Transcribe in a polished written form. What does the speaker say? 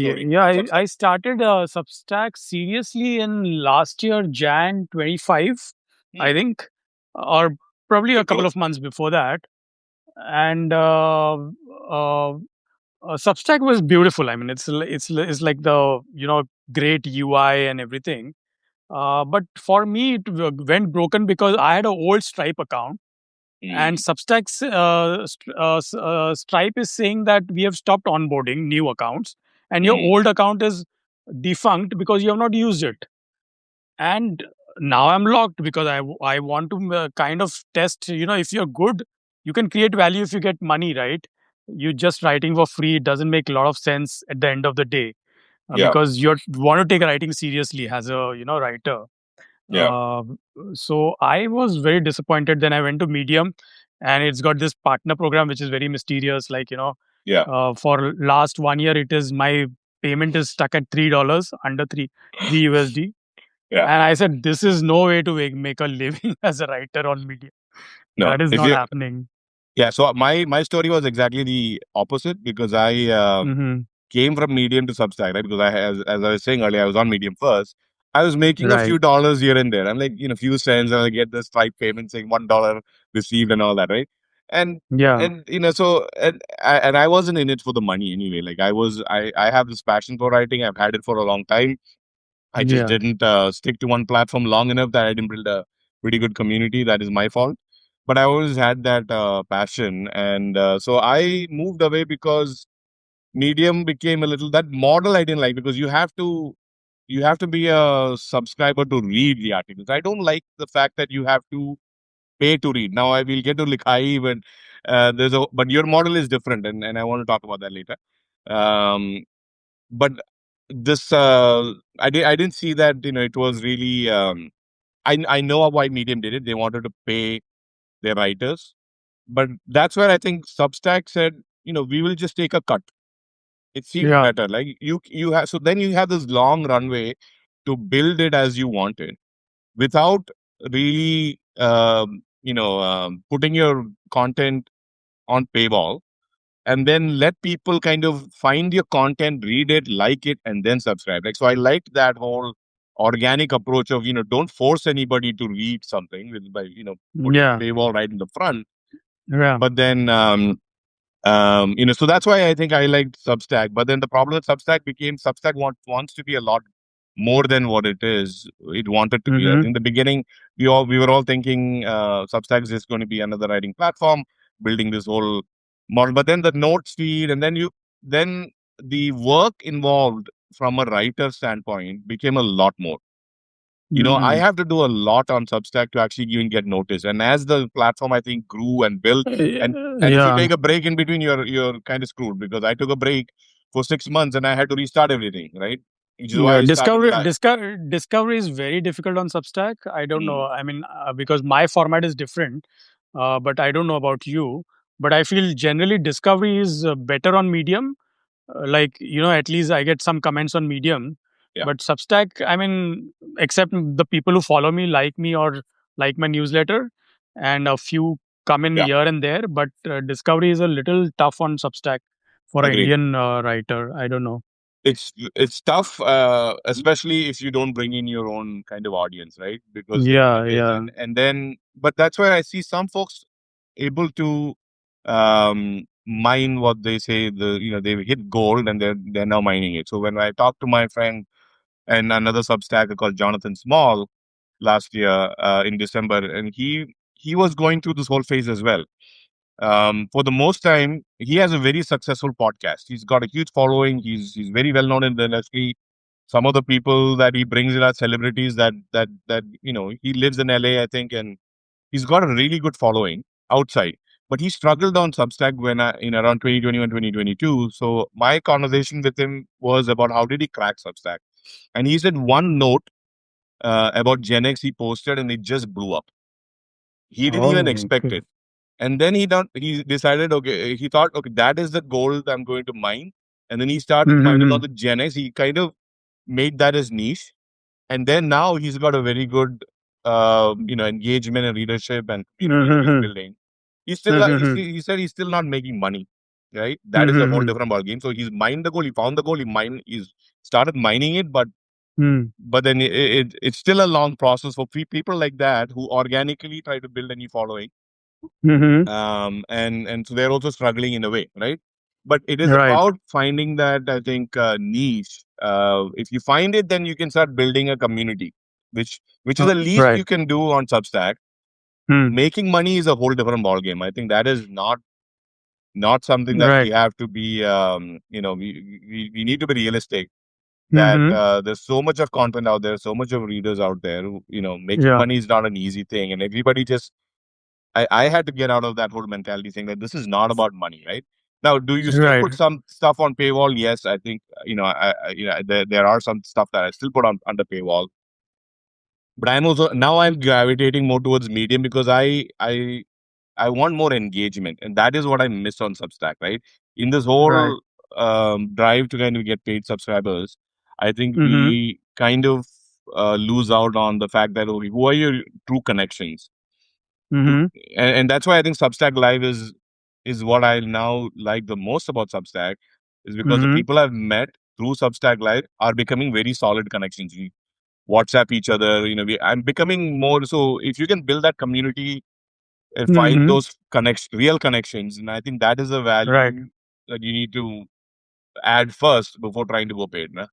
story Yeah, of I Substack? started Substack seriously in last year, Jan 25, I Hmm. think, or probably a Good couple growth. of months before that. And Substack was beautiful. I mean, it's like the great UI and everything. But for me, it went broken because I had an old Stripe account, and Hmm. Substack's Stripe is saying that we have stopped onboarding new accounts, and your Hmm. old account is defunct because you have not used it. And now I'm locked because I want to kind of test. If you're good, you can create value if you get money, right? You just writing for free, it doesn't make a lot of sense at the end of the day, Yeah. because you want to take writing seriously as a writer. Yeah. uh, so I was very disappointed. Then I went to Medium, and it's got this partner program which is very mysterious. Like, Yeah. for last 1 year, it is my payment is stuck at $3, under three USD. Yeah. And I said, this is no way to make a living as a writer on Medium. No. That is If not you happening. Yeah. So my story was exactly the opposite because I Hmm. came from Medium to Substack, right? Because as I was saying earlier, I was on Medium first. I was making a Right. few dollars here and there. I'm like, few cents, and I get the Stripe payment saying $1 received and all that, right? And Yeah. and so and I wasn't in it for the money anyway. Like I have this passion for writing. I've had it for a long time. I just Yeah. didn't stick to one platform long enough that I didn't build a pretty good community. That is my fault. But I always had that passion, and so I moved away because Medium became a little that model I didn't like because you have to be a subscriber to read the articles. I don't like the fact that you have to pay to read. Now I will get to Likhai when but your model is different, and I want to talk about that later. Um, but this I didn't see that it was really I know why Medium did it. They wanted to pay their writers, but that's where I think Substack said we will just take a cut. It seemed Yeah. better. Like you have, so then you have this long runway to build it as you wanted without really putting your content on paywall, and then let people kind of find your content, read it, like it, and then subscribe. Like, so I liked that whole organic approach of don't force anybody to read something with by putting Yeah. paywall right in the front. Yeah. But then so that's why I think I liked Substack. But then the problem with Substack became Substack wants to be a lot more than what it is. It wanted to be. Hmm. In the beginning, we were all thinking Substack is just going to be another writing platform, building this whole model. But then the notes feed, and then the work involved from a writer standpoint became a lot more. I Hmm. have to do a lot on Substack to actually even get noticed. And as the platform, I think, grew and built, and if you Yeah. take a break in between, you're kind of screwed because I took a break for 6 months and I had to restart everything, right? Which is why Yeah, I started. discovery is very difficult on Substack. I don't know. Mm, I mean, because my format is different, but I don't know about you. But I feel generally discovery is better on Medium. Like, at least I get some comments on Medium. yeah, But Substack, I mean, except the people who follow me, like me, or like my newsletter, and a few come in yeah, here and there. But discovery is a little tough on Substack for an agree. Indian writer. I don't know. It's tough, especially if you don't bring in your own kind of audience, right? Because Yeah, yeah. and then, but that's where I see some folks able to mine what they say they've hit gold and they're now mining it. So when I talked to my friend and another Substacker called Jonathan Small last year in December, and he was going through this whole phase as well. For the most time, he has a very successful podcast. He's got a huge following. He's very well known in the industry. Some of the people that he brings in are celebrities that he lives in LA, I think, and he's got a really good following outside. But he struggled on Substack when in around 2021, 2022. So my conversation with him was about how did he crack Substack, and he said one note about Gen X he posted, and it just blew up. He didn't even Oh, expect okay. it. And then he decided, okay, he thought, okay, that is the gold I'm going to mine. And then he started mining on Mm-hmm. the Gen X. He kind of made that his niche. And then now he's got a very good, engagement and readership and community he's Mm-hmm. building. He's still, Mm-hmm. he said he's still not making money. right? That is a whole Mm-hmm. different ball game. So he's mined the gold, he found the gold, he's started mining it, Mm. but then it's still a long process for people like that who organically try to build a new following. Mm-hmm. And so they're also struggling in a way, right? But it is Right. about finding that, I think, niche. If you find it, then you can start building a community, which is the least Right. you can do on Substack. Mm. Making money is a whole different ball game. I think that is not something that we Right. have to be. We need to be realistic. That Mm-hmm. there's so much of content out there, so much of readers out there. Making Yeah. money is not an easy thing, and everybody just I had to get out of that whole mentality saying that this is not about money, right? Now, do you still Right. put some stuff on paywall? Yes, I think there are some stuff that I still put on under paywall, but I'm gravitating more towards Medium because I want more engagement, and that is what I miss on Substack, right? In this Right. whole drive to kind of get paid subscribers, I think Mm-hmm. we kind of lose out on the fact that, okay, who are your true connections? Who, Mm-hmm. and that's why I think Substack Live is what I now like the most about Substack, is because the Mm-hmm. people I've met through Substack Live are becoming very solid connections. We WhatsApp each other. I'm becoming more so. If you can build that community and find Mm-hmm. those real connections, and I think that is a Right. value that you need to add first before trying to go paid. Nah?